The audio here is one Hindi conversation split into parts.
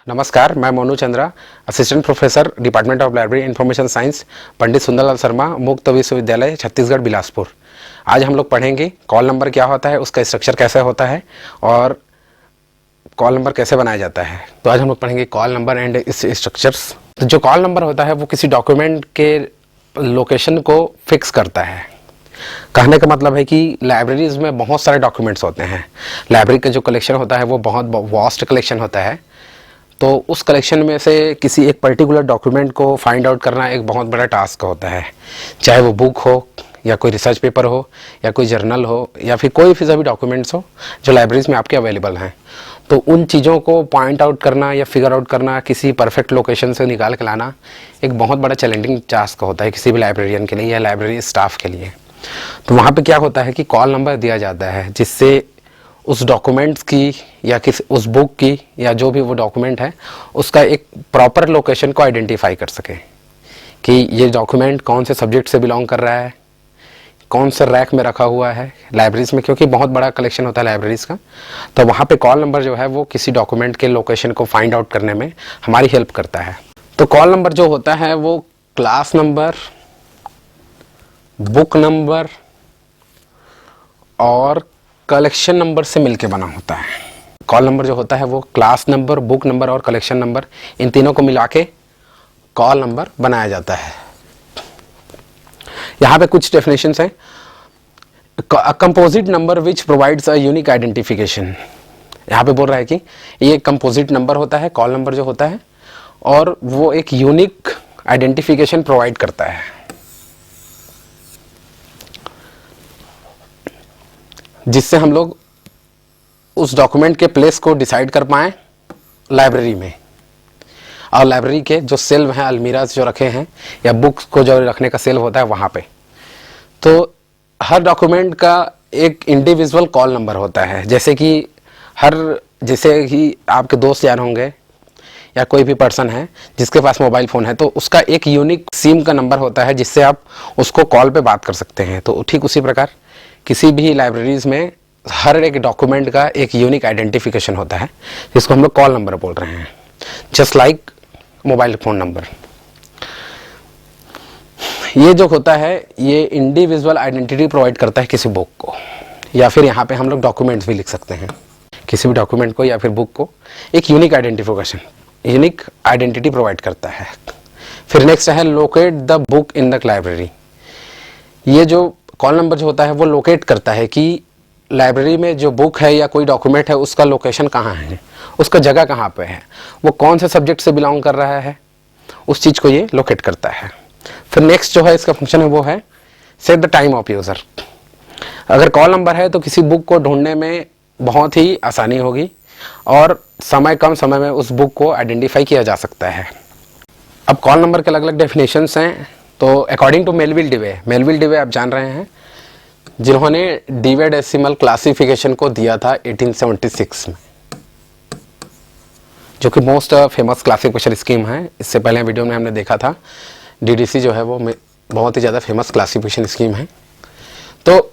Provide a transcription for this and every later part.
नमस्कार, मैं Monu Chandra, assistant professor department of library information science, Pandit Sundarlal Sharma, Mukt Vishwavidyalaya, Chhattisgarh, Bilaspur. आज हम लोग पढ़ेंगे कॉल नंबर क्या होता है, उसका स्ट्रक्चर कैसे होता है और कॉल नंबर कैसे बनाया जाता है। तो आज हम लोग पढ़ेंगे कॉल नंबर एंड इस स्ट्रक्चर्स। तो जो कॉल नंबर होता है वो किसी डॉक्यूमेंट के लोकेशन को फिक्स करता है। कहने का मतलब है कि लाइब्रेरीज में बहुत सारे डॉक्यूमेंट्स होते हैं। लाइब्रेरी का जो कलेक्शन होता है वो बहुत वास्ट कलेक्शन होता है। तो उस कलेक्शन में से किसी एक पर्टिकुलर डॉक्यूमेंट को फाइंड आउट करना एक बहुत बड़ा टास्क होता है। चाहे वो बुक हो या कोई रिसर्च पेपर हो या कोई जर्नल हो या फिर कोई भी सभी डॉक्यूमेंट्स हो जो लाइब्रेरीज में आपके अवेलेबल हैं। तो उन चीज़ों को पॉइंट आउट करना या फिगर आउट करना, किसी परफेक्ट लोकेशन से निकाल के लाना एक बहुत बड़ा चैलेंजिंग टास्क होता है किसी भी लाइब्रेरियन के लिए या लाइब्रेरी स्टाफ के लिए। तो वहाँ पे क्या होता है कि कॉल नंबर दिया जाता है जिससे उस डॉक्यूमेंट्स की या उस बुक की या जो भी वो डॉक्यूमेंट है उसका एक प्रॉपर लोकेशन को आइडेंटिफाई कर सके कि ये डॉक्यूमेंट कौन से सब्जेक्ट से बिलोंग कर रहा है, कौन से रैक में रखा हुआ है लाइब्रेरीज में, क्योंकि बहुत बड़ा कलेक्शन होता है लाइब्रेरीज का। तो वहाँ पे कॉल नंबर जो है वो किसी डॉक्यूमेंट के लोकेशन को फाइंड आउट करने में हमारी हेल्प करता है। तो कॉल नंबर जो होता है वो क्लास नंबर, बुक नंबर और कलेक्शन नंबर से मिलके बना होता है। कॉल नंबर जो होता है वो क्लास नंबर, बुक नंबर और कलेक्शन नंबर, इन तीनों को मिला के कॉल नंबर बनाया जाता है। यहाँ पे कुछ डेफिनेशंस हैं। Composite number which provides a unique identification. यहाँ पे बोल रहा है कि ये कंपोजिट नंबर होता है, कॉल नंबर जो होता है, और वो एक यूनिक आइडेंटिफिकेशन प्रोवाइड करता है जिससे हम लोग उस डॉक्यूमेंट के प्लेस को डिसाइड कर पाएँ लाइब्रेरी में। और लाइब्रेरी के जो सेल्व हैं, अलमीराज जो रखे हैं या बुक्स को जो रखने का सेल्व होता है वहाँ पे, तो हर डॉक्यूमेंट का एक इंडिविजुअल कॉल नंबर होता है। जैसे कि आपके दोस्त यार होंगे या कोई भी पर्सन है जिसके पास मोबाइल फ़ोन है, तो उसका एक यूनिक सिम का नंबर होता है जिससे आप उसको कॉल पे बात कर सकते हैं। तो ठीक उसी प्रकार किसी भी लाइब्रेरीज में हर एक डॉक्यूमेंट का एक यूनिक आइडेंटिफिकेशन होता है जिसको हम लोग कॉल नंबर बोल रहे हैं, just like mobile phone number. ये जो होता है ये इंडिविजुअल आइडेंटिटी प्रोवाइड करता है किसी बुक को, या फिर यहाँ पे हम लोग डॉक्यूमेंट्स भी लिख सकते हैं। किसी भी डॉक्यूमेंट को या फिर बुक को एक यूनिक आइडेंटिटी प्रोवाइड करता है। फिर नेक्स्ट है locate the book in the library. ये जो कॉल नंबर जो होता है वो लोकेट करता है कि लाइब्रेरी में जो बुक है या कोई डॉक्यूमेंट है उसका लोकेशन कहाँ है, उसका जगह कहाँ पे है, वो कौन से सब्जेक्ट से बिलोंग कर रहा है, उस चीज़ को ये लोकेट करता है। फिर नेक्स्ट जो है इसका फंक्शन है वो है set the time of user. अगर कॉल नंबर है तो किसी बुक को ढूंढने में बहुत ही आसानी होगी और कम समय में उस बुक को आइडेंटिफाई किया जा सकता है। अब कॉल नंबर के अलग अलग डेफिनेशंस हैं। तो अकॉर्डिंग टू मेलविल डिवे आप जान रहे हैं, जिन्होंने डिवे डेसिमल क्लासिफिकेशन को दिया था 1876 में, जो कि मोस्ट फेमस क्लासिफिकेशन स्कीम है। इससे पहले वीडियो में हमने देखा था डीडीसी जो है वो बहुत ही ज़्यादा फेमस क्लासिफिकेशन स्कीम है। तो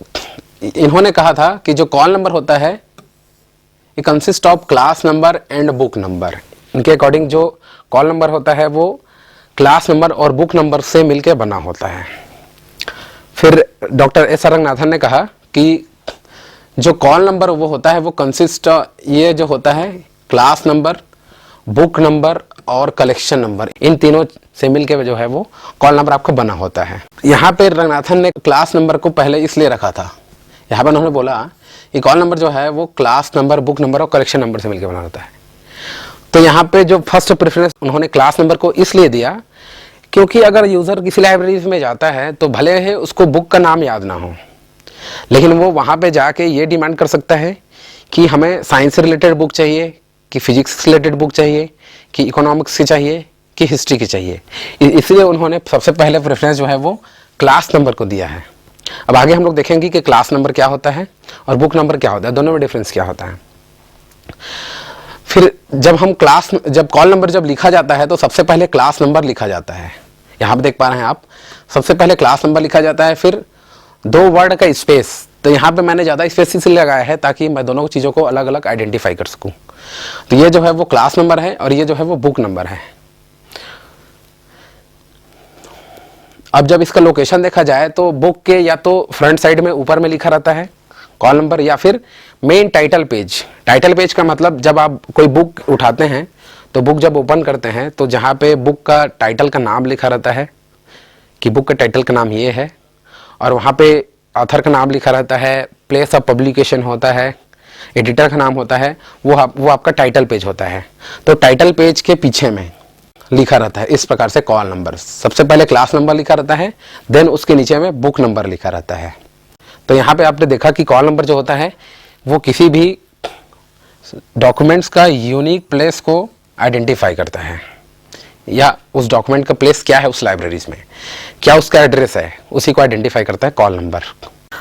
इन्होंने कहा था कि जो कॉल नंबर होता है ये consist of class number and book number. इनके अकॉर्डिंग जो कॉल नंबर होता है वो क्लास नंबर और बुक नंबर से मिलकर बना होता है। फिर डॉक्टर एस रंगनाथन ने कहा कि जो कॉल नंबर वो होता है वो ये जो होता है क्लास नंबर, बुक नंबर और कलेक्शन नंबर, इन तीनों से मिलकर जो है वो कॉल नंबर आपका बना होता है। यहाँ पे रंगनाथन ने क्लास नंबर को पहले इसलिए रखा था, यहाँ पर उन्होंने बोला कि कॉल नंबर जो है वो क्लास नंबर, बुक नंबर और कलेक्शन नंबर से मिलकर बना होता है। तो यहाँ पे जो फर्स्ट प्रेफरेंस उन्होंने क्लास नंबर को इसलिए दिया क्योंकि अगर यूज़र किसी लाइब्रेरी में जाता है तो भले ही उसको बुक का नाम याद ना हो, लेकिन वो वहाँ पे जाके ये डिमांड कर सकता है कि हमें साइंस से रिलेटेड बुक चाहिए, कि फिजिक्स से रिलेटेड बुक चाहिए, कि इकोनॉमिक्स की चाहिए, कि हिस्ट्री की चाहिए। इसलिए उन्होंने सबसे पहले प्रेफरेंस जो है वो क्लास नंबर को दिया है। अब आगे हम लोग देखेंगे कि क्लास नंबर क्या होता है और बुक नंबर क्या होता है, दोनों में डिफरेंस क्या होता है। फिर जब कॉल नंबर जब लिखा जाता है तो सबसे पहले क्लास नंबर लिखा जाता है। यहाँ पे देख पा रहे हैं आप, सबसे पहले क्लास नंबर लिखा जाता है, फिर 2 वर्ड का स्पेस। तो यहाँ पे मैंने ज़्यादा स्पेस इसलिए लगाया है ताकि मैं दोनों चीज़ों को अलग अलग आइडेंटिफाई कर सकूँ। तो ये जो है वो क्लास नंबर है और ये जो है वो बुक नंबर है। अब जब इसका लोकेशन देखा जाए तो बुक के या तो फ्रंट साइड में ऊपर में लिखा रहता है कॉल नंबर, या फिर main title page. Title page का मतलब जब आप कोई बुक उठाते हैं तो बुक जब ओपन करते हैं तो जहाँ पे बुक का टाइटल का नाम लिखा रहता है कि बुक का टाइटल का नाम ये है, और वहाँ पे ऑथर का नाम लिखा रहता है, प्लेस ऑफ पब्लिकेशन होता है, एडिटर का नाम होता है, वो आपका टाइटल पेज होता है। तो टाइटल पेज के पीछे में लिखा रहता है इस प्रकार से कॉल नंबर। सबसे पहले क्लास नंबर लिखा रहता है, देन उसके नीचे में बुक नंबर लिखा रहता है। तो यहाँ पे आपने देखा कि कॉल नंबर जो होता है वो किसी भी डॉक्यूमेंट्स का यूनिक प्लेस को आइडेंटिफाई करता है, या उस डॉक्यूमेंट का प्लेस क्या है उस लाइब्रेरीज में, क्या उसका एड्रेस है, उसी को आइडेंटिफाई करता है कॉल नंबर।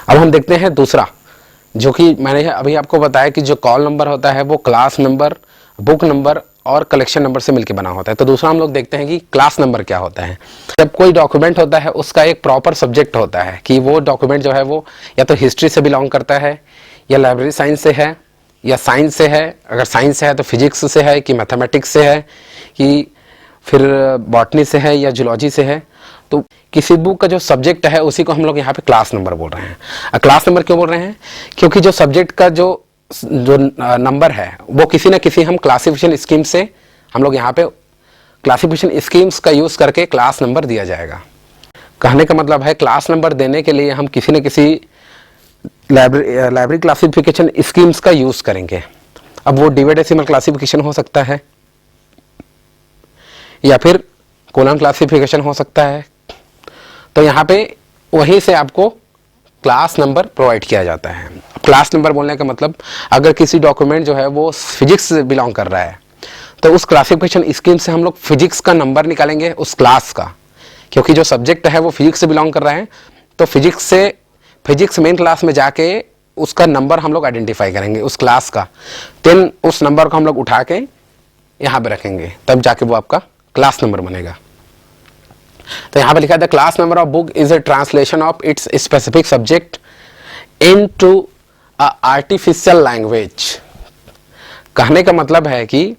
अब हम देखते हैं दूसरा, जो कि मैंने अभी आपको बताया कि जो कॉल नंबर होता है वो क्लास नंबर, बुक नंबर और कलेक्शन नंबर से मिलकर बना होता है। तो दूसरा हम लोग देखते हैं कि क्लास नंबर क्या होता है। जब कोई डॉक्यूमेंट होता है उसका एक प्रॉपर सब्जेक्ट होता है कि वो डॉक्यूमेंट जो है वो या तो हिस्ट्री से बिलोंग करता है, या लाइब्रेरी साइंस से है, या साइंस से है। अगर साइंस से है तो फिजिक्स से है, कि मैथमेटिक्स से है, कि फिर बॉटनी से है, या जूलॉजी से है। तो किसी बुक का जो सब्जेक्ट है उसी को हम लोग यहाँ पे क्लास नंबर बोल रहे हैं। क्लास नंबर क्यों बोल रहे हैं? क्योंकि जो सब्जेक्ट का जो नंबर है वो किसी न किसी हम क्लासिफिकेशन स्कीम से, हम लोग यहाँ पे क्लासिफिकेशन स्कीम्स का यूज करके क्लास नंबर दिया जाएगा। कहने का मतलब है क्लास नंबर देने के लिए हम किसी न किसी लाइब्रेरी क्लासिफिकेशन स्कीम्स का यूज करेंगे। अब वो डिवाइडेसिमल क्लासिफिकेशन हो सकता है, या फिर कोलन क्लासिफिकेशन हो सकता है। तो यहाँ पे वहीं से आपको क्लास नंबर प्रोवाइड किया जाता है। क्लास नंबर बोलने का मतलब, अगर किसी डॉक्यूमेंट जो है वो फिजिक्स से बिलोंग कर रहा है तो उस क्लासिफिकेशन स्कीम से हम लोग फिजिक्स का नंबर निकालेंगे उस क्लास का, क्योंकि जो सब्जेक्ट है वो फिजिक्स से बिलोंग कर रहा है। तो फिजिक्स मेन क्लास में जाके उसका नंबर हम लोग आइडेंटिफाई करेंगे उस क्लास का, देन उस नंबर को हम लोग उठा के यहाँ पे रखेंगे, तब जाके वो आपका क्लास नंबर बनेगा। तो यहाँ पे लिखा है the class number of book is a translation of its specific subject into a artificial language. कहने का मतलब है कि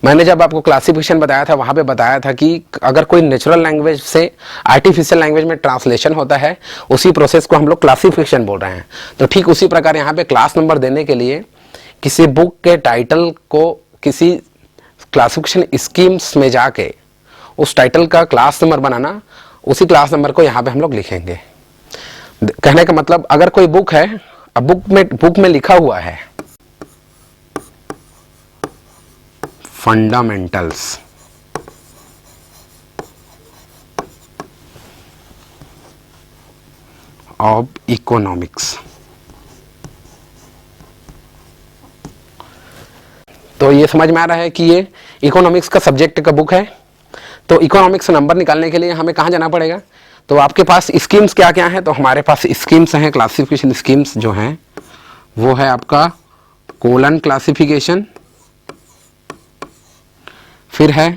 मैंने जब आपको क्लासिफिकेशन बताया था वहां पे बताया था कि अगर कोई नेचुरल लैंग्वेज से आर्टिफिशियल लैंग्वेज में ट्रांसलेशन होता है, उसी प्रोसेस को हम लोग क्लासिफिकेशन बोल रहे हैं। तो ठीक उसी प्रकार यहाँ पे क्लास नंबर देने के लिए किसी बुक के टाइटल को किसी क्लासिफिकेशन स्कीम्स में जाके उस टाइटल का क्लास नंबर बनाना, उसी क्लास नंबर को यहाँ पे हम लोग लिखेंगे। कहने का मतलब, अगर कोई बुक है, अब बुक में लिखा हुआ है फंडामेंटल्स ऑफ इकोनॉमिक्स, तो ये समझ में आ रहा है कि ये इकोनॉमिक्स का सब्जेक्ट का बुक है। तो इकोनॉमिक्स नंबर निकालने के लिए हमें कहाँ जाना पड़ेगा? तो आपके पास स्कीम्स क्या क्या हैं? तो हमारे पास स्कीम्स हैं, क्लासिफिकेशन स्कीम्स जो हैं वो है आपका कोलन क्लासिफिकेशन, फिर है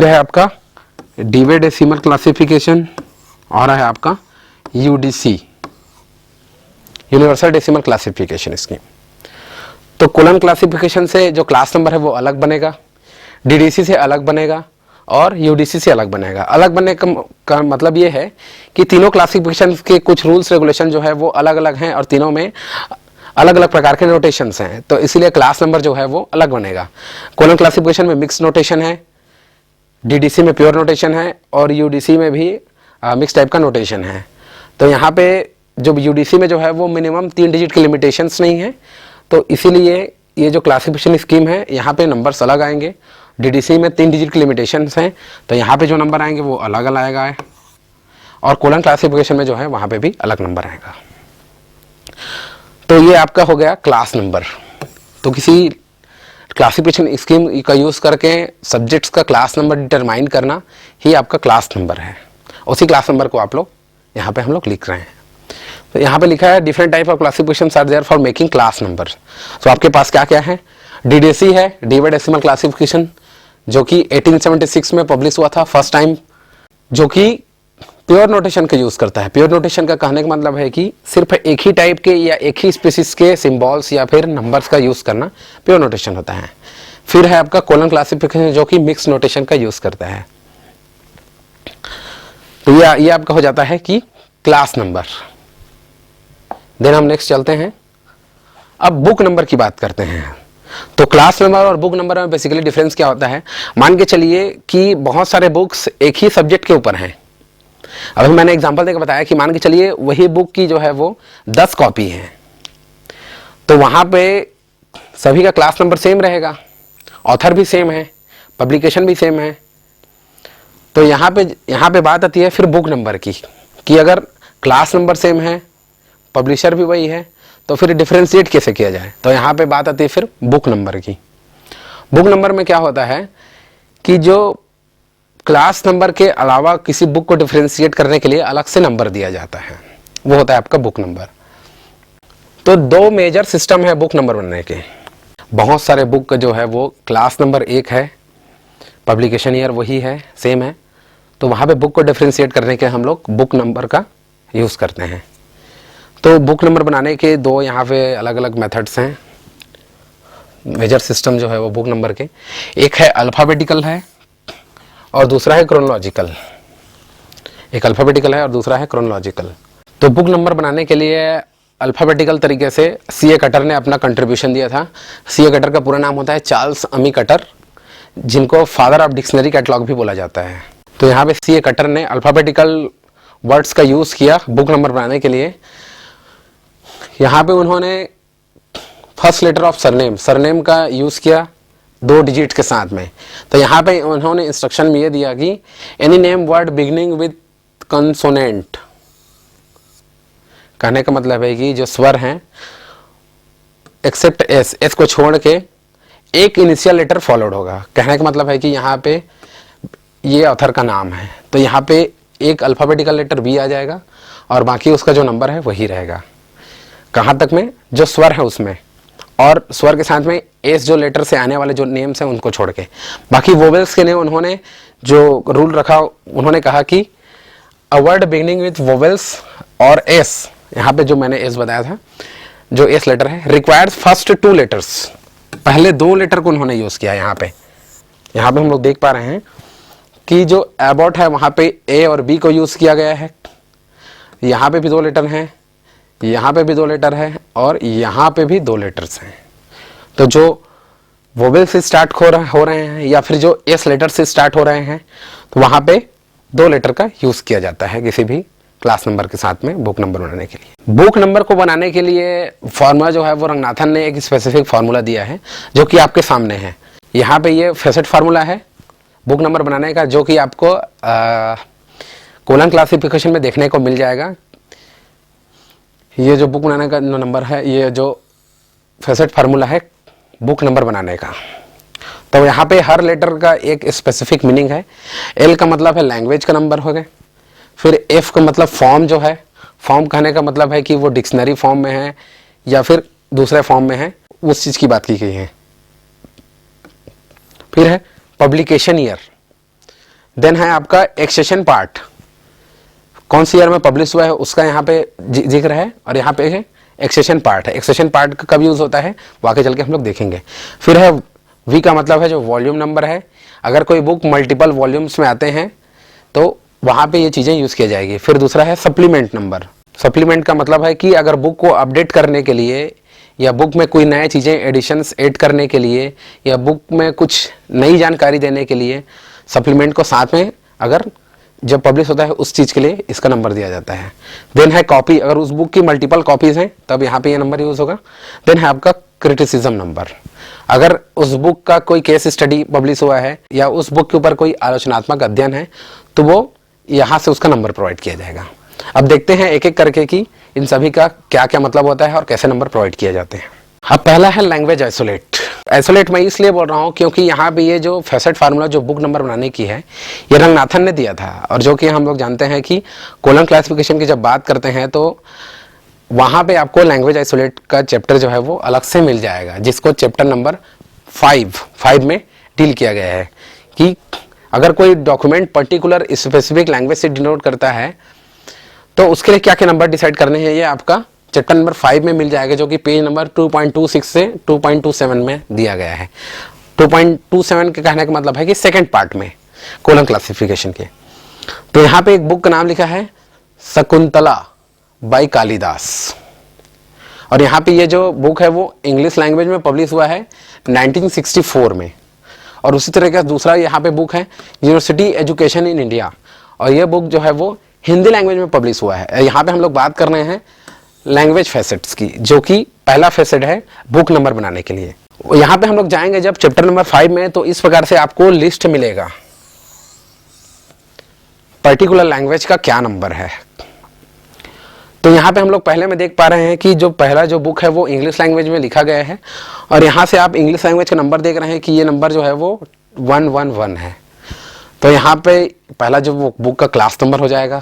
आपका डिवाइडेसिमल क्लासिफिकेशन, और है आपका UDC, universal decimal classification scheme. तो कोलन क्लासिफिकेशन से जो क्लास नंबर है वो अलग बनेगा, डीडीसी से अलग बनेगा, और यूडीसी से अलग बनेगा। अलग बनने का मतलब ये है कि तीनों क्लासिफिकेशन के कुछ रूल्स रेगुलेशन जो है वो अलग अलग हैं, और तीनों में अलग अलग प्रकार के नोटेशंस हैं। तो इसीलिए क्लास नंबर जो है वो अलग बनेगा। कोलन क्लासिफिकेशन में मिक्स नोटेशन है, डीडीसी में प्योर नोटेशन है, और यूडीसी में भी मिक्स टाइप का नोटेशन है। तो यहाँ पे जो यूडीसी में जो है वो मिनिमम 3 डिजिट की लिमिटेशंस नहीं है, तो इसीलिए ये जो क्लासिफिकेशन स्कीम है यहाँ पे नंबर्स अलग आएंगे। डीडीसी में 3 डिजिट की लिमिटेशंस हैं, तो यहाँ पे जो नंबर आएंगे वो अलग अलग आएगा, और कोलन क्लासिफिकेशन में जो है वहाँ पे भी अलग नंबर आएगा। तो ये आपका हो गया क्लास नंबर। तो किसी क्लासिफिकेशन स्कीम का यूज़ करके सब्जेक्ट्स का क्लास नंबर डिटरमाइन करना ही आपका क्लास नंबर है। उसी क्लास नंबर को आप लोग यहाँ पे हम लोग लिख रहे हैं। तो यहाँ पे लिखा है different type of classifications are there for making class number. तो आपके पास क्या क्या है? डीडीसी है, डिवाइडेसिमल क्लासिफिकेशन, जो कि 1876 में पब्लिश हुआ था फर्स्ट टाइम, जो कि प्योर नोटेशन का यूज़ करता है। प्योर नोटेशन का कहने का मतलब है कि सिर्फ एक ही टाइप के या एक ही स्पीसीज के सिंबल्स या फिर नंबर्स का यूज़ करना प्योर नोटेशन होता है। फिर है आपका कॉलम क्लासिफिकेशन, जो कि मिक्स नोटेशन का यूज़ करता है। तो ये आपका हो जाता है कि क्लास नंबर। देन हम नेक्स्ट चलते हैं, अब बुक नंबर की बात करते हैं। तो क्लास नंबर और बुक नंबर में बेसिकली डिफरेंस क्या होता है, मान के चलिए कि बहुत सारे बुक्स एक ही सब्जेक्ट के ऊपर हैं। अभी मैंने एग्जांपल देकर बताया कि मान के चलिए वही बुक की जो है वो 10 कॉपी है, तो वहां पे सभी का क्लास नंबर सेम रहेगा, ऑथर भी सेम है, पब्लिकेशन भी सेम है। तो यहाँ पे बात आती है फिर बुक नंबर की, कि अगर क्लास नंबर सेम है, पब्लिशर भी वही है, तो फिर डिफरेंशिएट कैसे किया जाए। तो यहाँ पे बात आती है फिर बुक नंबर की। बुक नंबर में क्या होता है कि जो क्लास नंबर के अलावा किसी बुक को डिफरेंशिएट करने के लिए अलग से नंबर दिया जाता है, वो होता है आपका बुक नंबर। तो दो मेजर सिस्टम है बुक नंबर बनने के। बहुत सारे बुक का जो है वो क्लास नंबर एक है, पब्लिकेशन ईयर वही है, सेम है, तो वहाँ पे बुक को डिफरेंशिएट करने के हम लोग बुक नंबर का यूज़ करते हैं। तो बुक नंबर बनाने के दो यहाँ पे अलग अलग मेथड्स हैं, मेजर सिस्टम जो है वो बुक नंबर के। एक है अल्फ़ाबेटिकल है और दूसरा है क्रोनोलॉजिकल। एक अल्फ़ाबेटिकल है और दूसरा है क्रोनोलॉजिकल। तो बुक नंबर बनाने के लिए अल्फ़ाबेटिकल तरीके से C.A. कटर ने अपना कंट्रीब्यूशन दिया था। C.A. कटर का पूरा नाम होता है चार्ल्स अमी कटर, जिनको फादर ऑफ डिक्शनरी कैटलॉग भी बोला जाता है। तो यहाँ पे C.A. कटर ने अल्फ़ाबेटिकल वर्ड्स का यूज़ किया बुक नंबर बनाने के लिए। यहाँ पे उन्होंने फर्स्ट लेटर ऑफ सरनेम का यूज़ किया 2 डिजिट के साथ में। तो यहाँ पे उन्होंने इंस्ट्रक्शन में ये दिया कि any name word beginning with consonant, कहने का मतलब है कि जो स्वर हैं एक्सेप्ट एस को छोड़ के एक इनिशियल लेटर फॉलोड होगा। कहने का मतलब है कि यहाँ पे ये ऑथर का नाम है, तो यहाँ पे एक अल्फ़ाबेटिकल लेटर बी आ जाएगा और बाकी उसका जो नंबर है वही रहेगा। कहाँ तक में, जो स्वर है उसमें, और स्वर के साथ में एस जो लेटर से आने वाले जो नेम्स हैं उनको छोड़ के। बाकी वोवेल्स के लिए उन्होंने जो रूल रखा, उन्होंने कहा कि a word beginning with vowels और एस, यहाँ पे जो मैंने एस बताया था, जो एस लेटर है रिक्वायर्स फर्स्ट 2 लेटर्स, पहले 2 लेटर को उन्होंने यूज़ किया। यहाँ पे हम लोग देख पा रहे हैं कि जो अबाउट है वहाँ पे ए और बी को यूज़ किया गया है। यहाँ पे भी 2 लेटर हैं, यहाँ पे भी 2 लेटर है और यहाँ पे भी 2 लेटर्स हैं। तो जो वोवेल से स्टार्ट हो रहे हैं या फिर जो एस लेटर से स्टार्ट हो रहे हैं, तो वहाँ पे 2 लेटर का यूज़ किया जाता है किसी भी क्लास नंबर के साथ में बुक नंबर बनाने के लिए। बुक नंबर को बनाने के लिए फॉर्मूला जो है वो रंगनाथन ने एक स्पेसिफिक फार्मूला दिया है, जो कि आपके सामने है। यहाँ पे ये फेसेट फार्मूला है बुक नंबर बनाने का, जो कि आपको कोलन क्लासिफिकेशन में देखने को मिल जाएगा। ये जो बुक बनाने का नंबर है, ये जो फेसेट फार्मूला है बुक नंबर बनाने का। तो यहाँ पे हर लेटर का एक स्पेसिफिक मीनिंग है। एल का मतलब है लैंग्वेज का नंबर हो गए, फिर एफ का मतलब फॉर्म जो है, फॉर्म कहने का मतलब है कि वो डिक्शनरी फॉर्म में है या फिर दूसरे फॉर्म में है, उस चीज़ की बात की गई है। फिर है पब्लिकेशन ईयर, देन है आपका एक्सेशन पार्ट, कौन सी ईयर में पब्लिश हुआ है उसका यहाँ पे जिक्र है, और यहाँ पे है एक्सेशन पार्ट है। एक्सेशन पार्ट का कब यूज़ होता है वो आगे चल के हम लोग देखेंगे। फिर है वी का मतलब है जो वॉल्यूम नंबर है, अगर कोई बुक मल्टीपल वॉल्यूम्स में आते हैं तो वहाँ पे ये चीज़ें यूज़ की जाएगी। फिर दूसरा है सप्लीमेंट नंबर। सप्लीमेंट का मतलब है कि अगर बुक को अपडेट करने के लिए या बुक में कोई नए चीज़ें एडिशंस ऐड करने के लिए या बुक में कुछ नई जानकारी देने के लिए सप्लीमेंट को साथ में अगर जब पब्लिश होता है उस चीज़ के लिए इसका नंबर दिया जाता है। देन है कॉपी, अगर उस बुक की मल्टीपल कॉपीज़ हैं तब यहाँ पे ये नंबर यूज़ होगा। देन है आपका क्रिटिसिज्म नंबर, अगर उस बुक का कोई केस स्टडी पब्लिश हुआ है या उस बुक के ऊपर कोई आलोचनात्मक अध्ययन है तो वो यहाँ से उसका नंबर प्रोवाइड किया जाएगा। अब देखते हैं एक एक करके कि इन सभी का क्या क्या मतलब होता है और कैसे नंबर प्रोवाइड किए जाते हैं। अब पहला है लैंग्वेज आइसोलेट। आइसोलेट मैं इसलिए बोल रहा हूँ क्योंकि यहाँ पे ये जो फेसेट फार्मूला जो बुक नंबर बनाने की है ये रंगनाथन ने दिया था, और जो कि हम लोग जानते हैं कि कोलन क्लासिफिकेशन की जब बात करते हैं तो वहाँ पे आपको लैंग्वेज आइसोलेट का चैप्टर जो है वो अलग से मिल जाएगा, जिसको चैप्टर नंबर 5 में डील किया गया है कि अगर कोई डॉक्यूमेंट पर्टिकुलर स्पेसिफिक लैंग्वेज से डिनोट करता है तो उसके लिए क्या क्या नंबर डिसाइड करने हैं, ये आपका चैप्टर नंबर 5 में मिल जाएगा, जो कि पेज नंबर 2.26 से 2.27 में दिया गया है। 2.27 के कहने का मतलब है कि सेकंड पार्ट में कॉलम क्लासिफिकेशन के। तो यहाँ पे एक बुक का नाम लिखा है शकुंतला बाय कालिदास, और यहाँ पे ये जो बुक है वो इंग्लिश लैंग्वेज में पब्लिश हुआ है 1964 में। और उसी तरह का दूसरा यहाँ पे बुक है यूनिवर्सिटी एजुकेशन इन इंडिया, और ये बुक जो है वो हिंदी लैंग्वेज में पब्लिश हुआ है। यहाँ पे हम लोग बात कर रहे हैं लैंग्वेज फैसेट्स की, जो कि पहला फैसेट है बुक नंबर बनाने के लिए। यहाँ पे हम लोग जाएंगे जब चैप्टर नंबर 5 में, तो इस प्रकार से आपको लिस्ट मिलेगा पर्टिकुलर लैंग्वेज का क्या नंबर है। तो यहाँ पे हम लोग पहले में देख पा रहे हैं कि जो पहला जो बुक है वो इंग्लिश लैंग्वेज में लिखा गया है, और यहाँ से आप इंग्लिश लैंग्वेज का नंबर देख रहे हैं कि ये नंबर जो है वो 111 है। तो यहाँ पे पहला जो बुक का क्लास नंबर हो जाएगा।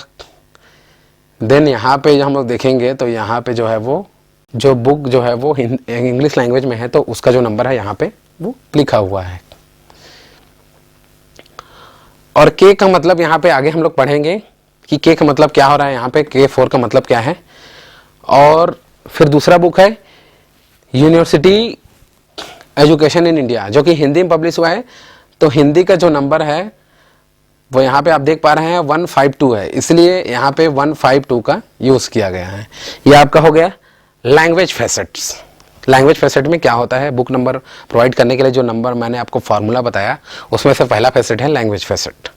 देन यहाँ पे हम लोग देखेंगे तो यहाँ पे जो है वो जो बुक जो है वो इंग्लिश लैंग्वेज में है, तो उसका जो नंबर है यहाँ पे वो लिखा हुआ है। और के का मतलब यहाँ पे आगे हम लोग पढ़ेंगे कि के का मतलब क्या हो रहा है, यहाँ पे K4 का मतलब क्या है। और फिर दूसरा बुक है यूनिवर्सिटी एजुकेशन इन इंडिया, जो कि हिंदी में पब्लिश हुआ है। तो हिंदी का जो नंबर है वो यहाँ पे आप देख पा रहे हैं 152 है, इसलिए यहाँ पे 152 का यूज़ किया गया है। ये आपका हो गया लैंग्वेज फैसेट्स। लैंग्वेज फैसेट में क्या होता है, बुक नंबर प्रोवाइड करने के लिए जो नंबर मैंने आपको फार्मूला बताया उसमें से पहला फैसेट है लैंग्वेज फैसेट।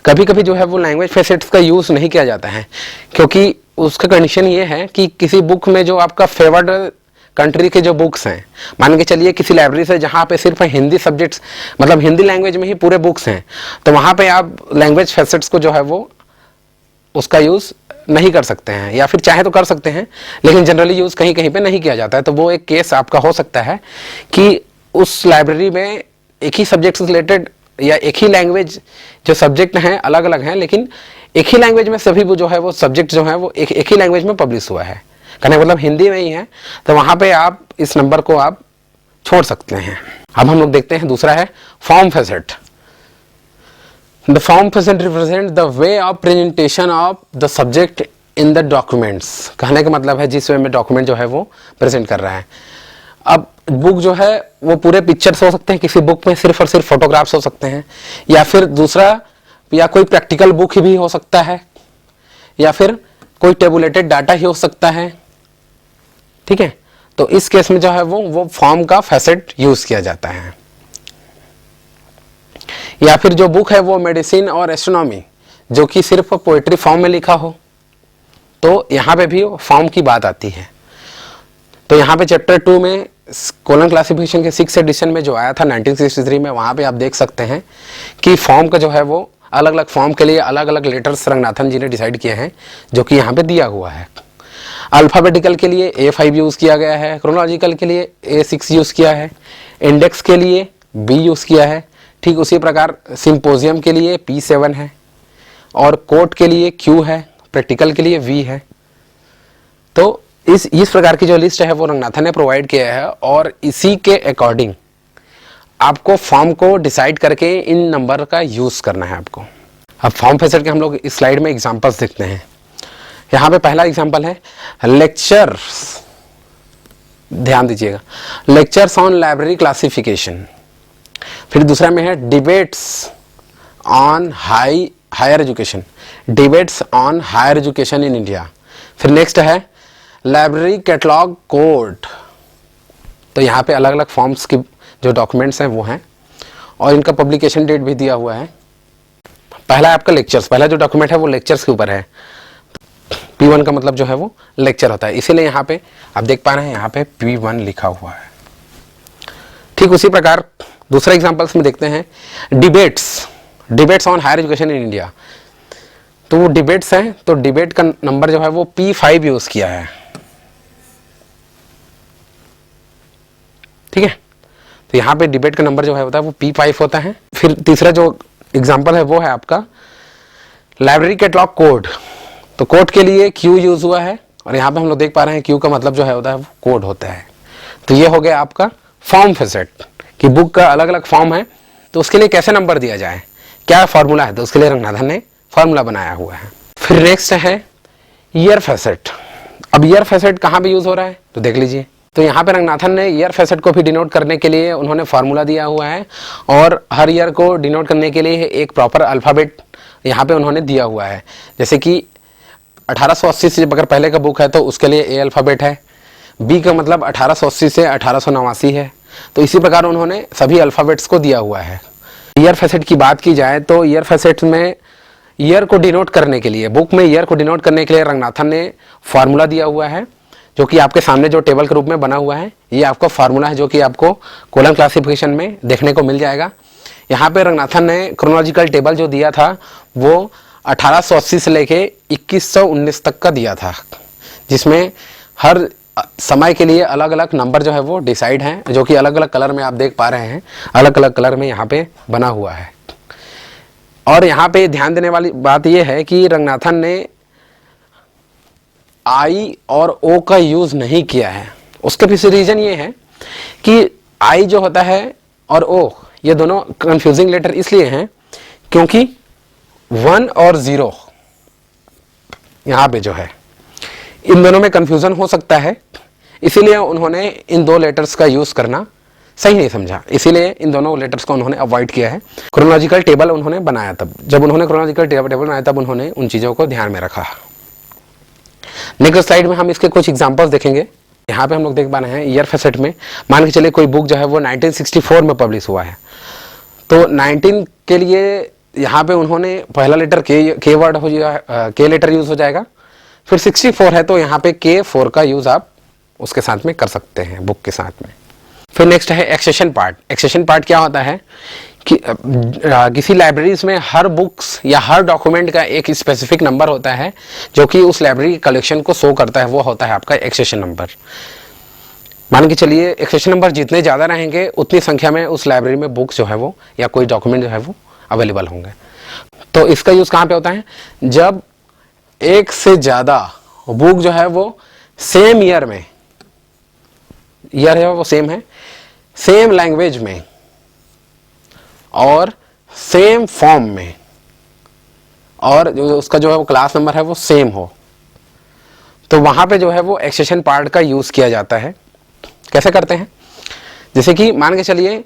कभी कभी जो है वो लैंग्वेज फैसेट्स का यूज़ नहीं किया जाता है, क्योंकि उसका कंडीशन ये है कि किसी बुक में जो आपका फेवर्ड कंट्री के जो बुक्स हैं, मान के चलिए किसी लाइब्रेरी से जहाँ पे सिर्फ हिंदी सब्जेक्ट्स मतलब हिंदी लैंग्वेज में ही पूरे बुक्स हैं, तो वहाँ पे आप लैंग्वेज फैसेट्स को जो है वो उसका यूज़ नहीं कर सकते हैं, या फिर चाहे तो कर सकते हैं लेकिन जनरली यूज़ कहीं कहीं पे नहीं किया जाता है। तो वो एक केस आपका हो सकता है कि उस लाइब्रेरी में एक ही सब्जेक्ट से रिलेटेड या एक ही लैंग्वेज जो सब्जेक्ट हैं अलग अलग हैं, लेकिन एक ही लैंग्वेज में सभी वो जो है वो सब्जेक्ट जो है वो एक ही लैंग्वेज में पब्लिश हुआ है, कहने मतलब हिंदी में ही है, तो वहाँ पे आप इस नंबर को आप छोड़ सकते हैं। अब हम लोग देखते हैं दूसरा है form facet. The form facet represent the way of presentation of the subject in the documents। कहने का मतलब है जिस वे में डॉक्यूमेंट जो है वो प्रेजेंट कर रहा है। अब बुक जो है वो पूरे पिक्चर्स हो सकते हैं, किसी बुक में सिर्फ और सिर्फ फोटोग्राफ्स हो सकते हैं, या फिर दूसरा या कोई प्रैक्टिकल बुक भी हो सकता है, या फिर कोई टेबुलेटेड डाटा ही हो सकता है। ठीक है, तो इस केस में जो है वो फॉर्म का फैसेट यूज किया जाता है। या फिर जो बुक है वो मेडिसिन और एस्ट्रोनॉमी जो कि सिर्फ पोएट्री फॉर्म में लिखा हो, तो यहाँ पे भी फॉर्म की बात आती है। तो यहाँ पे चैप्टर 2 में कॉलम क्लासिफिकेशन के 6th एडिशन में जो आया था 1963 में, वहाँ पे आप देख सकते हैं कि फॉर्म का जो है वो अलग अलग फॉर्म के लिए अलग अलग लेटर्स रंगनाथन जी ने डिसाइड किए हैं, जो कि यहाँ पे दिया हुआ है। अल्फ़ाबेटिकल के लिए A5 यूज़ किया गया है, क्रोनोलॉजिकल के लिए A6 यूज़ किया है, इंडेक्स के लिए B यूज़ किया है। ठीक उसी प्रकार सिंपोजियम के लिए P7 है, और कोट के लिए Q है, प्रैक्टिकल के लिए V है। तो इस प्रकार की जो लिस्ट है वो रंगनाथन ने प्रोवाइड किया है, और इसी के अकॉर्डिंग आपको फॉर्म को डिसाइड करके इन नंबर का यूज़ करना है आपको। अब फॉर्म फैसेट के हम लोग इस स्लाइड में एग्जांपल्स देखते हैं। यहाँ पे पहला एग्जांपल है लेक्चर्स, ध्यान दीजिएगा, लेक्चर्स ऑन लाइब्रेरी क्लासिफिकेशन। फिर दूसरा में है debates on higher education, debates on higher education in India. फिर नेक्स्ट है लाइब्रेरी कैटलॉग कोड। तो यहाँ पे अलग अलग फॉर्म्स की जो डॉक्यूमेंट्स हैं वो हैं, और इनका पब्लिकेशन डेट भी दिया हुआ है। पहला है आपका लेक्चर्स, पहला जो डॉक्यूमेंट है वो लेक्चर्स के ऊपर है। P1 का मतलब जो है वो लेक्चर होता है, इसीलिए यहाँ पे आप देख पा रहे हैं यहाँ पे P1 लिखा हुआ है। ठीक उसी प्रकार दूसरा एग्जांपल्स में देखते हैं debates on higher education in India. तो वो डिबेट्स हैं, तो डिबेट का नंबर जो है वो P5 यूज किया है। ठीक है, तो यहाँ पे डिबेट का नंबर जो है होता है वो P5 होता है। फिर तीसरा जो एग्जांपल है वो है आपका लाइब्रेरी कैटलॉग कोड। तो कोड के लिए Q यूज हुआ है, और यहाँ पे हम लोग देख पा रहे हैं Q का मतलब जो है होता है वो कोड होता है। तो ये हो गया आपका फॉर्म फैसेट कि बुक का अलग अलग फॉर्म है, तो उसके लिए कैसे नंबर दिया जाए, क्या फार्मूला है, तो उसके लिए रंगनाथन ने फार्मूला बनाया हुआ है। फिर नेक्स्ट है ईयर फैसेट। अब ईयर फैसेट कहाँ पे यूज हो रहा है तो देख लीजिए। तो यहाँ पे रंगनाथन ने ईयर फैसेट को भी डिनोट करने के लिए उन्होंने फार्मूला दिया हुआ है, और हर ईयर को डिनोट करने के लिए एक प्रॉपर अल्फ़ाबेट यहाँ पे उन्होंने दिया हुआ है। जैसे कि 1880 से अगर पहले का बुक है तो उसके लिए ए अल्फ़ाबेट है, बी का मतलब 1880 से 1889 है। तो इसी प्रकार उन्होंने सभी अल्फ़ाबेट्स को दिया हुआ है। ईयर फैसेट की बात की जाए तो ईयर फैसेट में ईयर को डिनोट करने के लिए, बुक में ईयर को डिनोट करने के लिए रंगनाथन ने फार्मूला दिया हुआ है, जो कि आपके सामने जो टेबल के रूप में बना हुआ है, ये आपका फार्मूला है जो कि आपको कॉलम क्लासिफिकेशन में देखने को मिल जाएगा। यहाँ पे रंगनाथन ने क्रोनोलॉजिकल टेबल जो दिया था वो 1880 से लेके 2119 तक का दिया था, जिसमें हर समय के लिए अलग अलग नंबर जो है वो डिसाइड हैं, जो कि अलग अलग कलर में आप देख पा रहे हैं, अलग अलग कलर में यहाँ पे बना हुआ है। और यहाँ पे ध्यान देने वाली बात यह है कि रंगनाथन ने आई और ओ का यूज नहीं किया है। उसके पीछे रीजन ये है कि आई जो होता है और ओ, ये दोनों कंफ्यूजिंग लेटर इसलिए हैं क्योंकि 1 और 0 यहाँ पे जो है इन दोनों में कंफ्यूजन हो सकता है, इसीलिए उन्होंने इन दो लेटर्स का यूज करना सही नहीं समझा, इसीलिए इन दोनों लेटर्स को उन्होंने अवॉइड किया है। क्रोनोलॉजिकल टेबल उन्होंने बनाया तब, जब उन्होंने क्रोनोलॉजिकल टेबल बनाया तब उन्होंने उन चीज़ों को ध्यान में रखा। नेक्स्ट स्लाइड में हम इसके कुछ एग्जांपल्स देखेंगे। यहाँ पे हम लोग देख पा रहे हैं ईयर फैसेट में, मान के चलिए कोई बुक जो है वो 1964 में पब्लिश हुआ है, तो 19 के लिए यहाँ पे उन्होंने पहला लेटर के वर्ड हो जाएगा, के लेटर यूज हो जाएगा। फिर 64 है तो यहाँ पे K4 का यूज आप उसके साथ में कर सकते हैं, बुक के साथ में। फिर नेक्स्ट है एक्सेशन पार्ट। एक्सेशन पार्ट क्या होता है कि किसी लाइब्रेरीज में हर बुक्स या हर डॉक्यूमेंट का एक स्पेसिफिक नंबर होता है जो कि उस लाइब्रेरी कलेक्शन को शो करता है, वो होता है आपका एक्सेशन नंबर। मान के चलिए एक्सेशन नंबर जितने ज़्यादा रहेंगे उतनी संख्या में उस लाइब्रेरी में बुक जो है वो या कोई डॉक्यूमेंट जो है वो अवेलेबल होंगे। तो इसका यूज़ कहाँ पे होता है, जब एक से ज़्यादा बुक जो है वो सेम ईयर में, ईयर है वो सेम है, सेम लैंग्वेज में और सेम फॉर्म में, और जो उसका जो है वो क्लास नंबर है वो सेम हो, तो वहां पे जो है वो एक्सेशन पार्ट का यूज किया जाता है। कैसे करते हैं, जैसे कि मान के चलिए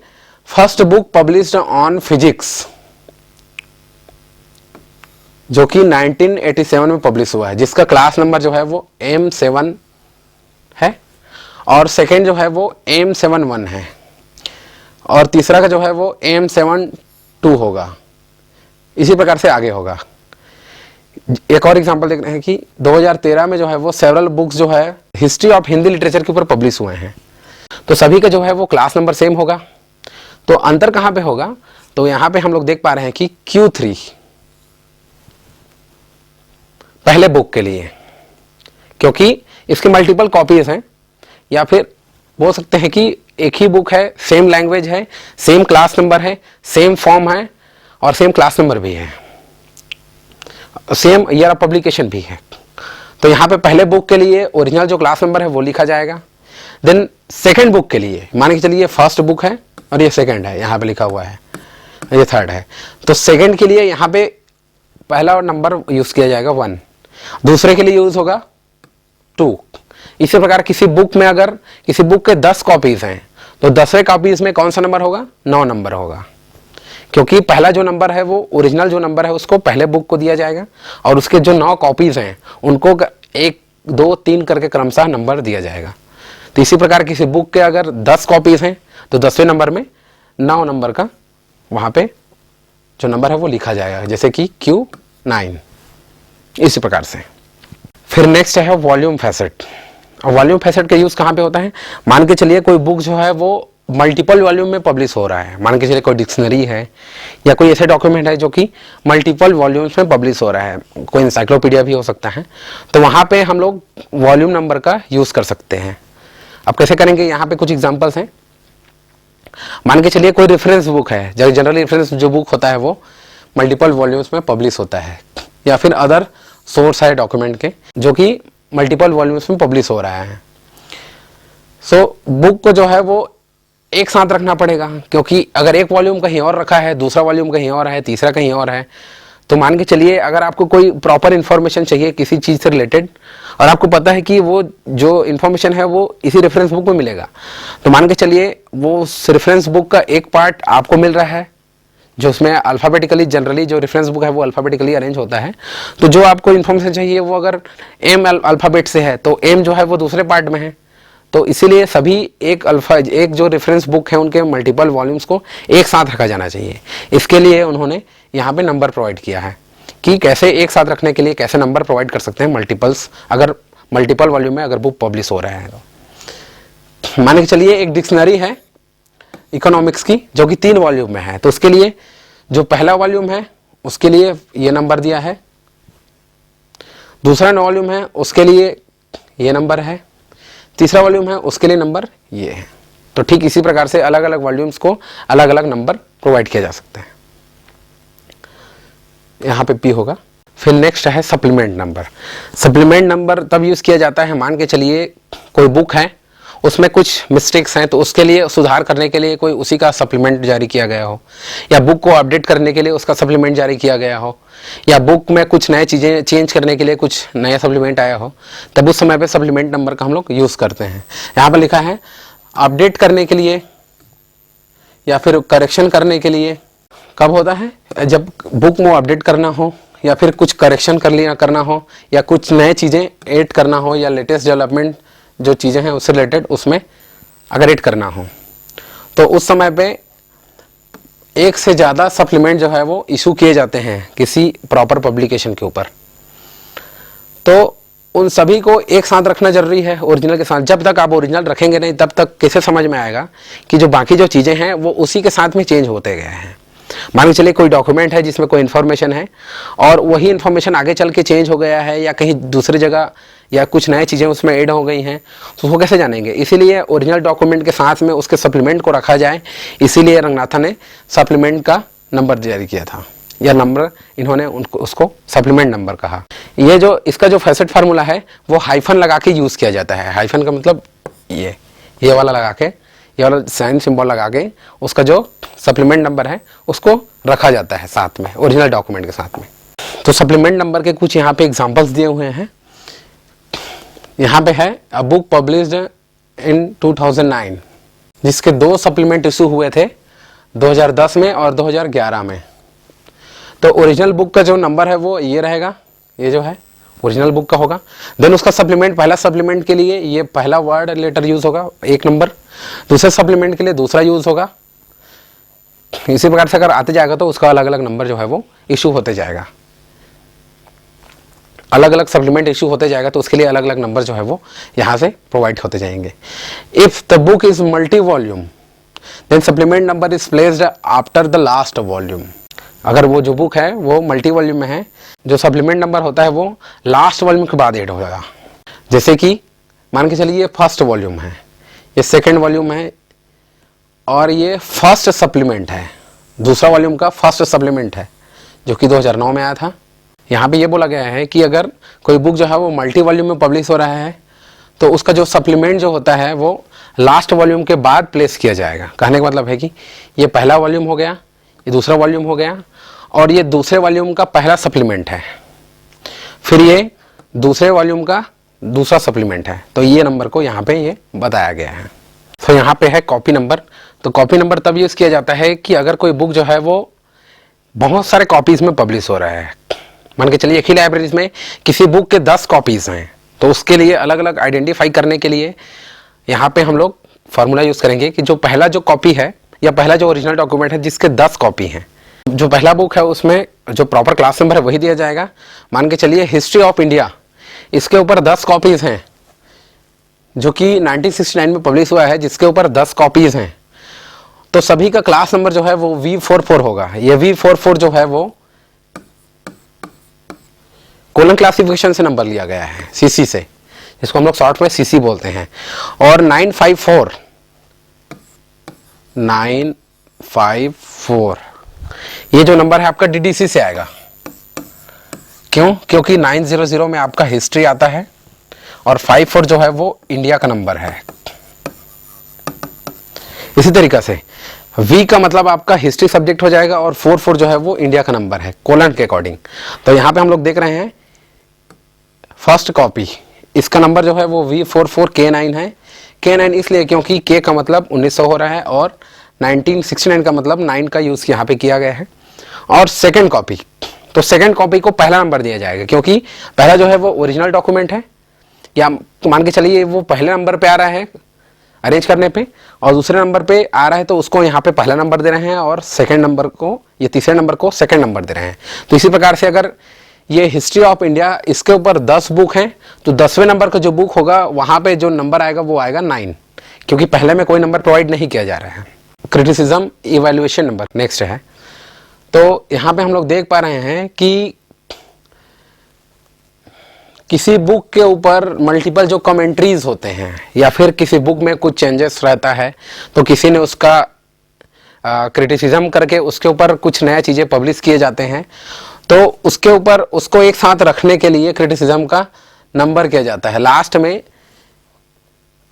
first book published on physics जो कि 1987 में पब्लिश हुआ है, जिसका क्लास नंबर जो है वो M7 है, और सेकेंड जो है वो M71 है, और तीसरा का जो है वो M72 होगा। इसी प्रकार से आगे होगा। एक और एग्जांपल देख रहे हैं कि 2013 में जो है वो सेवरल बुक्स जो है हिस्ट्री ऑफ हिंदी लिटरेचर के ऊपर पब्लिश हुए हैं, तो सभी का जो है वो क्लास नंबर सेम होगा। तो अंतर कहाँ पे होगा, तो यहाँ पे हम लोग देख पा रहे हैं कि Q3 पहले बुक के लिए, क्योंकि इसके मल्टीपल कॉपीज हैं, या फिर बोल सकते हैं कि एक ही बुक है, सेम लैंग्वेज है, सेम क्लास नंबर है, सेम फॉर्म है और सेम क्लास नंबर भी है, सेम ईयर ऑफ पब्लिकेशन भी है। तो यहाँ पे पहले बुक के लिए ओरिजिनल जो क्लास नंबर है वो लिखा जाएगा। देन सेकंड बुक के लिए मान के चलिए फर्स्ट बुक है और ये सेकंड है, यहाँ पे लिखा हुआ है, ये थर्ड है, तो सेकंड के लिए यहाँ पे पहला नंबर यूज किया जाएगा 1, दूसरे के लिए यूज होगा 2। इसी प्रकार किसी बुक में अगर किसी बुक के 10 कॉपीज हैं तो 10वें कॉपीज में कौन सा नंबर होगा, 9 नंबर होगा, क्योंकि पहला जो नंबर है वो ओरिजिनल जो नंबर है उसको पहले बुक को दिया जाएगा और उसके जो 9 कॉपीज हैं उनको 1, 2, 3 करके क्रमशः नंबर दिया जाएगा। तो इसी प्रकार किसी बुक के अगर 10 कॉपीज हैं तो 10वें नंबर में 9 नंबर का वहाँ पे जो नंबर है वो लिखा जाएगा, जैसे कि Q9, इसी प्रकार से। फिर नेक्स्ट है वॉल्यूम फैसेट। और वॉल्यूम फैसेट का यूज कहाँ पे होता है, मान के चलिए कोई बुक जो है वो मल्टीपल वॉल्यूम में पब्लिश हो रहा है, मान के चलिए कोई डिक्शनरी है या कोई ऐसे डॉक्यूमेंट है जो कि मल्टीपल वॉल्यूम्स में पब्लिश हो रहा है, कोई इंसाइक्लोपीडिया भी हो सकता है, तो वहाँ पे हम लोग वॉल्यूम नंबर का यूज कर सकते हैं। अब कैसे करेंगे, यहाँ पे कुछ एग्जाम्पल्स हैं। मान के चलिए कोई रेफरेंस बुक है, जनरली रेफरेंस जो बुक होता है वो मल्टीपल वॉल्यूम्स में पब्लिश होता है, या फिर अदर सोर्स है डॉक्यूमेंट के जो कि मल्टीपल वॉल्यूम्स में पब्लिश हो रहा है। सो बुक को जो है वो एक साथ रखना पड़ेगा, क्योंकि अगर एक वॉल्यूम कहीं और रखा है, दूसरा वॉल्यूम कहीं और है, तीसरा कहीं और है, तो मान के चलिए अगर आपको कोई प्रॉपर इन्फॉर्मेशन चाहिए किसी चीज़ से रिलेटेड और आपको पता है कि वो जो इन्फॉर्मेशन है वो इसी रेफरेंस बुक में मिलेगा, तो मान के चलिए वो रेफरेंस बुक का एक पार्ट आपको मिल रहा है जो उसमें अल्फ़ाबेटिकली, जनरली जो रेफरेंस बुक है वो अल्फ़ाबेटिकली अरेंज होता है, तो जो आपको इन्फॉर्मेशन चाहिए वो अगर एम अल्फ़ाबेट से है तो एम जो है वो दूसरे पार्ट में है, तो इसीलिए सभी एक जो रेफरेंस बुक है उनके मल्टीपल वॉल्यूम्स को एक साथ रखा जाना चाहिए। इसके लिए उन्होंने यहाँ पे नंबर प्रोवाइड किया है कि कैसे एक साथ रखने के लिए कैसे नंबर प्रोवाइड कर सकते हैं मल्टीपल्स, अगर मल्टीपल वॉल्यूम में अगर बुक पब्लिश हो रहा है तो। मान के चलिए एक डिक्शनरी है इकोनॉमिक्स की जो कि 3 वॉल्यूम में है, तो उसके लिए जो पहला वॉल्यूम है उसके लिए ये नंबर दिया है, दूसरा वॉल्यूम है उसके लिए ये नंबर है, तीसरा वॉल्यूम है उसके लिए नंबर ये है। तो ठीक इसी प्रकार से अलग अलग वॉल्यूम्स को अलग अलग नंबर प्रोवाइड किया जा सकता है। यहाँ पे पी होगा। फिर नेक्स्ट है सप्लीमेंट नंबर। सप्लीमेंट नंबर तब यूज़ किया जाता है, मान के चलिए कोई बुक है उसमें कुछ मिस्टेक्स हैं तो उसके लिए सुधार करने के लिए कोई उसी का सप्लीमेंट जारी किया गया हो, या बुक को अपडेट करने के लिए उसका सप्लीमेंट जारी किया गया हो, या बुक में कुछ नए चीज़ें चेंज करने के लिए कुछ नया सप्लीमेंट आया हो, तब उस समय पे सप्लीमेंट नंबर का हम लोग यूज़ करते हैं। यहाँ पर लिखा है अपडेट करने के लिए या फिर करेक्शन करने के लिए कब होता है, जब बुक में अपडेट करना हो या फिर कुछ करेक्शन करना हो या कुछ नए चीज़ें ऐड करना हो या लेटेस्ट डेवलपमेंट जो चीज़ें हैं उससे रिलेटेड उसमें अगर ऐड करना हो, तो उस समय पे एक से ज़्यादा सप्लीमेंट जो है वो इशू किए जाते हैं किसी प्रॉपर पब्लिकेशन के ऊपर। तो उन सभी को एक साथ रखना जरूरी है ओरिजिनल के साथ। जब तक आप ओरिजिनल रखेंगे नहीं तब तक कैसे समझ में आएगा कि जो बाकी जो चीज़ें हैं वो उसी के साथ में चेंज होते गए हैं। मान के चलिए कोई डॉक्यूमेंट है जिसमें कोई इन्फॉर्मेशन है और वही इन्फॉर्मेशन आगे चल के चेंज हो गया है या कहीं दूसरी जगह या कुछ नई चीज़ें उसमें ऐड हो गई हैं, तो उसको कैसे जानेंगे। इसीलिए ओरिजिनल डॉक्यूमेंट के साथ में उसके सप्लीमेंट को रखा जाए, इसीलिए रंगनाथन ने सप्लीमेंट का नंबर जारी किया था, या नंबर इन्होंने उसको सप्लीमेंट नंबर कहा। ये जो इसका जो फैसेट फार्मूला है वो हाइफन लगा के यूज़ किया जाता है। हाइफन का मतलब ये वाला लगा के, ये वाला साइन सिंबल लगा के उसका जो सप्लीमेंट नंबर है उसको रखा जाता है साथ में ओरिजिनल डॉक्यूमेंट के साथ में। तो सप्लीमेंट नंबर के कुछ यहाँ पे एग्जांपल्स दिए हुए हैं। यहाँ पे है अ बुक पब्लिश्ड इन 2009, जिसके 2 सप्लीमेंट इशू हुए थे 2010 में और 2011 में। तो ओरिजिनल बुक का जो नंबर है वो ये रहेगा, ये जो है ओरिजिनल बुक का होगा। देन उसका सप्लीमेंट, पहला सप्लीमेंट के लिए ये पहला वर्ड लेटर यूज होगा 1 नंबर, दूसरे सप्लीमेंट के लिए दूसरा यूज होगा। इसी प्रकार से अगर आते जाएगा तो उसका अलग अलग नंबर जो है वो इशू होते जाएगा, अलग अलग सप्लीमेंट इशू होते जाएगा तो उसके लिए अलग अलग नंबर जो है वो यहाँ से प्रोवाइड होते जाएंगे। If the book is multi volume then supplement number is placed after the last volume. अगर वो जो बुक है वो मल्टी वॉल्यूम में है, जो सप्लीमेंट नंबर होता है वो लास्ट वॉल्यूम के बाद ऐड हो जाएगा। जैसे कि मान के चलिए ये फर्स्ट वॉल्यूम है, ये सेकेंड वॉल्यूम है और ये फर्स्ट सप्लीमेंट है, दूसरा वॉल्यूम का फर्स्ट सप्लीमेंट है जो कि 2009 में आया था। यहाँ पे ये बोला गया है कि अगर कोई बुक जो है वो मल्टी वॉल्यूम में पब्लिश हो रहा है तो उसका जो सप्लीमेंट जो होता है वो लास्ट वॉल्यूम के बाद प्लेस किया जाएगा। कहने का मतलब है कि ये पहला वॉल्यूम हो गया, ये दूसरा वॉल्यूम हो गया और ये दूसरे वॉल्यूम का पहला सप्लीमेंट है, फिर ये दूसरे वॉल्यूम का दूसरा सप्लीमेंट है। तो ये नंबर को यहाँ पे ये बताया गया है। तो यहाँ पे है कॉपी नंबर। तो कॉपी नंबर तब यूज़ किया जाता है कि अगर कोई बुक जो है वो बहुत सारे कॉपीज़ में पब्लिश हो रहा है। मान के चलिए एक ही लाइब्रेरीज में किसी बुक के 10 कॉपीज़ हैं, तो उसके लिए अलग अलग आइडेंटिफाई करने के लिए यहाँ पे हम लोग फार्मूला यूज़ करेंगे कि जो पहला जो कॉपी है या पहला जो ओरिजिनल डॉक्यूमेंट है जिसके 10 कॉपी हैं, जो पहला बुक है उसमें जो प्रॉपर क्लास नंबर है वही दिया जाएगा। मान के चलिए हिस्ट्री ऑफ इंडिया, इसके ऊपर 10 कॉपीज़ हैं जो कि 1969 में पब्लिश हुआ है, जिसके ऊपर 10 कॉपीज़ हैं, तो सभी का क्लास नंबर जो है वो V44 होगा। ये V44 जो है वो कोलन क्लासिफिकेशन से नंबर लिया गया है, सीसी से, जिसको हम लोग शॉर्ट में सीसी बोलते हैं। और 954 ये जो नंबर है आपका डीडीसी से आएगा। क्यों? क्योंकि 900 में आपका हिस्ट्री आता है और 54 जो है वो इंडिया का नंबर है। इसी तरीके से वी का मतलब आपका हिस्ट्री सब्जेक्ट हो जाएगा और 44 जो है वो इंडिया का नंबर है कोलन के अकॉर्डिंग। तो यहाँ पे हम लोग देख रहे हैं फर्स्ट कॉपी, इसका नंबर जो है वो V44K9 है। K9 इसलिए क्योंकि K का मतलब 1900 हो रहा है और 1969 का मतलब 9 का यूज़ यहाँ पे किया गया है। और सेकेंड कॉपी, तो सेकेंड कॉपी को पहला नंबर दिया जाएगा क्योंकि पहला जो है वो ओरिजिनल डॉक्यूमेंट है, या मान के चलिए वो पहले नंबर पे आ रहा है अरेंज करने पे, और दूसरे नंबर पे आ रहा है तो उसको यहाँ पे पहला नंबर दे रहे हैं और सेकंड नंबर को या तीसरे नंबर को सेकंड नंबर दे रहे हैं। तो इसी प्रकार से अगर ये हिस्ट्री ऑफ इंडिया इसके ऊपर 10 बुक हैं तो 10वें नंबर का जो बुक होगा वहाँ पे जो नंबर आएगा वो आएगा 9, क्योंकि पहले में कोई नंबर प्रोवाइड नहीं किया जा रहा है। क्रिटिसिज्म इवैल्यूएशन नंबर नेक्स्ट है। तो यहाँ पे हम लोग देख पा रहे हैं कि किसी बुक के ऊपर मल्टीपल जो कमेंट्रीज होते हैं या फिर किसी बुक में कुछ चेंजेस रहता है तो किसी ने उसका क्रिटिसिज्म करके उसके ऊपर कुछ नया चीज़ें पब्लिश किए जाते हैं, तो उसके ऊपर उसको एक साथ रखने के लिए क्रिटिसिज्म का नंबर किया जाता है। लास्ट में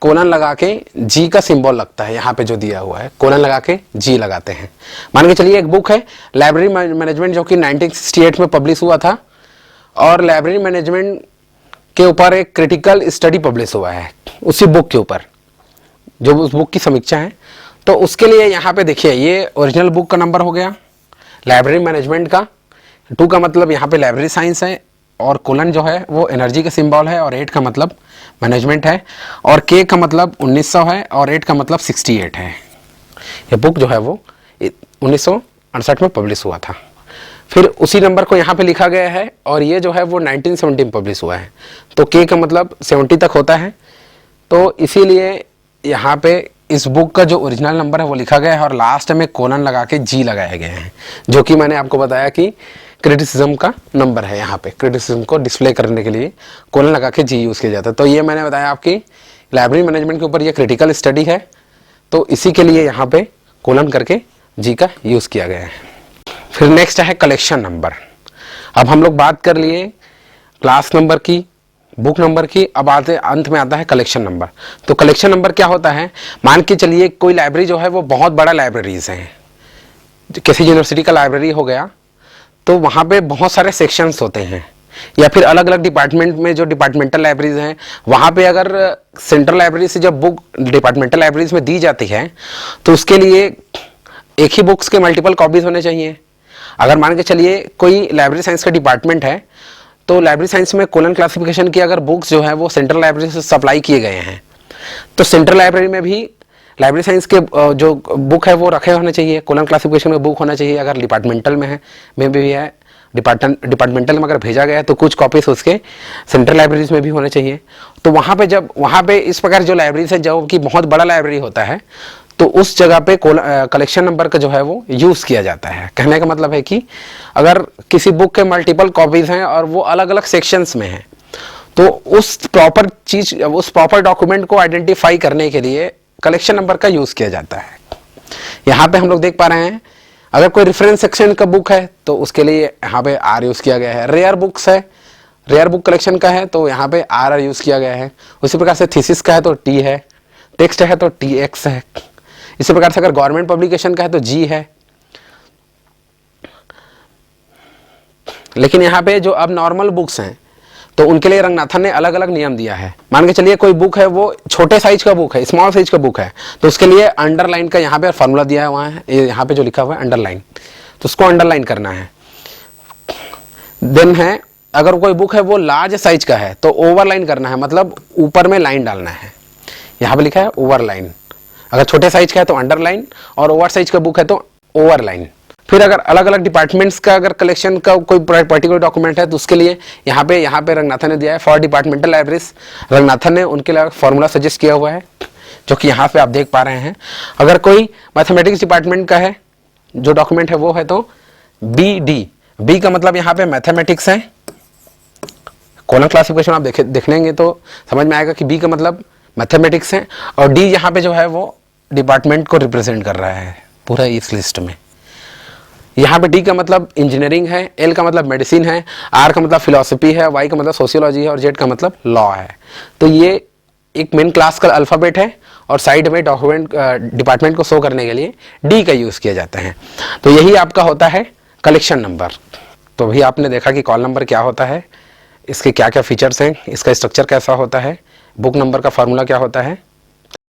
कोलन लगा के जी का सिंबल लगता है, यहाँ पे जो दिया हुआ है कोलन लगा के जी लगाते हैं। मान के चलिए एक बुक है लाइब्रेरी मैनेजमेंट जो कि 1968 में पब्लिश हुआ था, और लाइब्रेरी मैनेजमेंट के ऊपर एक क्रिटिकल स्टडी पब्लिश हुआ है उसी बुक के ऊपर, जो उस बुक की समीक्षा है। तो उसके लिए यहाँ पे देखिए ये ओरिजिनल बुक का नंबर हो गया लाइब्रेरी मैनेजमेंट का, 2 का मतलब यहाँ पे लाइब्रेरी साइंस है, और कोलन जो है वो एनर्जी का सिंबल है, और 8 का मतलब मैनेजमेंट है, और K का मतलब 1900 है, और 8 का मतलब 68 है। ये बुक जो है वो 1968 में पब्लिश हुआ था। फिर उसी नंबर को यहाँ पे लिखा गया है, और ये जो है वो 1970 में पब्लिश हुआ है। तो K का मतलब 70 तक होता है, तो इसीलिए यहाँ पे इस बुक का जो ओरिजिनल नंबर है वो लिखा गया है, और लास्ट में कोलन लगा के जी लगाया गया है, जो कि मैंने आपको बताया कि क्रिटिसिज्म का नंबर है। यहाँ पे क्रिटिसिज्म को डिस्प्ले करने के लिए कोलन लगा के जी यूज़ किया जाता है। तो ये मैंने बताया आपकी लाइब्रेरी मैनेजमेंट के ऊपर ये क्रिटिकल स्टडी है, तो इसी के लिए यहाँ पे कोलन करके जी का यूज़ किया गया है। फिर नेक्स्ट है कलेक्शन नंबर। अब हम लोग बात कर लिए क्लास नंबर की, बुक नंबर की, अब आते अंत में आता है कलेक्शन नंबर। तो कलेक्शन नंबर क्या होता है, मान के चलिए कोई लाइब्रेरी जो है वो बहुत बड़ा लाइब्रेरीज है, किसी यूनिवर्सिटी का लाइब्रेरी हो गया, तो वहाँ पे बहुत सारे सेक्शंस होते हैं, या फिर अलग अलग डिपार्टमेंट में जो डिपार्टमेंटल लाइब्रेरीज हैं, वहाँ पे अगर सेंट्रल लाइब्रेरी से जब बुक डिपार्टमेंटल लाइब्रेरीज में दी जाती है तो उसके लिए एक ही बुक्स के मल्टीपल कॉपीज होने चाहिए। अगर मान के चलिए कोई लाइब्रेरी साइंस का डिपार्टमेंट है, तो लाइब्रेरी साइंस में कोलन क्लासिफिकेशन की अगर बुक्स जो है वो सेंट्रल लाइब्रेरी से सप्लाई किए गए हैं, तो सेंट्रल लाइब्रेरी में भी लाइब्रेरी साइंस के जो बुक है वो रखे होने चाहिए, कोलन क्लासिफिकेशन में बुक होना चाहिए। अगर डिपार्टमेंटल में है में भी है, डिपार्टमेंटल में अगर भेजा गया है तो कुछ कॉपीज उसके सेंट्रल लाइब्रेरीज में भी होने चाहिए। तो वहाँ पे जब वहाँ पे इस प्रकार जो लाइब्रेरीज है जो कि बहुत बड़ा लाइब्रेरी होता है, तो उस जगह पे कलेक्शन नंबर का जो है वो यूज़ किया जाता है। कहने का मतलब है कि अगर किसी बुक के मल्टीपल कॉपीज हैं और वो अलग अलग सेक्शंस में हैं, तो उस प्रॉपर चीज, उस प्रॉपर डॉक्यूमेंट को आइडेंटिफाई करने के लिए कलेक्शन नंबर का यूज़ किया जाता है। यहाँ पे हम लोग देख पा रहे हैं अगर कोई रेफरेंस सेक्शन का बुक है तो उसके लिए यहाँ पे R यूज़ किया गया है। रेयर बुक्स है, रेयर बुक कलेक्शन का है तो यहाँ पे R यूज़ किया गया है। उसी प्रकार से थीसिस का है तो T है, टेक्स्ट है तो TX है। इसी प्रकार से अगर गवर्नमेंट पब्लिकेशन का है तो G है। लेकिन यहाँ पे जो अब नॉर्मल बुक्स हैं तो उनके लिए रंगनाथन ने अलग अलग नियम दिया है। मान के चलिए कोई बुक है वो छोटे साइज का बुक है, स्मॉल साइज का बुक है, तो उसके लिए अंडरलाइन का यहाँ पे फार्मूला दिया है, वहाँ है यहाँ पे जो लिखा हुआ है अंडरलाइन, तो उसको अंडरलाइन करना है। देन है अगर कोई बुक है वो लार्ज साइज का है तो ओवरलाइन करना है, मतलब ऊपर में लाइन डालना है। यहाँ पे लिखा है ओवरलाइन। अगर छोटे साइज का है तो अंडरलाइन, और ओवर साइज का बुक है तो ओवरलाइन। फिर अगर अलग अलग डिपार्टमेंट्स का अगर कलेक्शन का कोई पर्टिकुलर डॉक्यूमेंट है तो उसके लिए यहाँ पे रंगनाथन ने दिया है फॉर डिपार्टमेंटल लाइब्रेरीज। रंगनाथन ने उनके लिए फॉर्मूला सजेस्ट किया हुआ है जो कि यहाँ पे आप देख पा रहे हैं। अगर कोई मैथमेटिक्स डिपार्टमेंट का है जो डॉक्यूमेंट है वो है तो बी का मतलब यहाँ पे मैथमेटिक्स है। कॉलम क्लासिफिकेशन आप देख लेंगे तो समझ में आएगा कि बी का मतलब मैथमेटिक्स है, और डी यहाँ पे जो है वो डिपार्टमेंट को रिप्रेजेंट कर रहा है पूरा इस लिस्ट में। यहाँ पे डी का मतलब इंजीनियरिंग है, एल का मतलब मेडिसिन है, आर का मतलब फिलॉसफी है, वाई का मतलब सोशियोलॉजी है, और जेड का मतलब लॉ है। तो ये एक मेन क्लास का अल्फ़ाबेट है और साइड में डॉक्यूमेंट डिपार्टमेंट को शो करने के लिए डी का यूज़ किया जाता है। तो यही आपका होता है कलेक्शन नंबर। तो अभी आपने देखा कि कॉल नंबर क्या होता है, इसके क्या क्या फीचर्स हैं, इसका स्ट्रक्चर कैसा होता है, बुक नंबर का फार्मूला क्या होता है,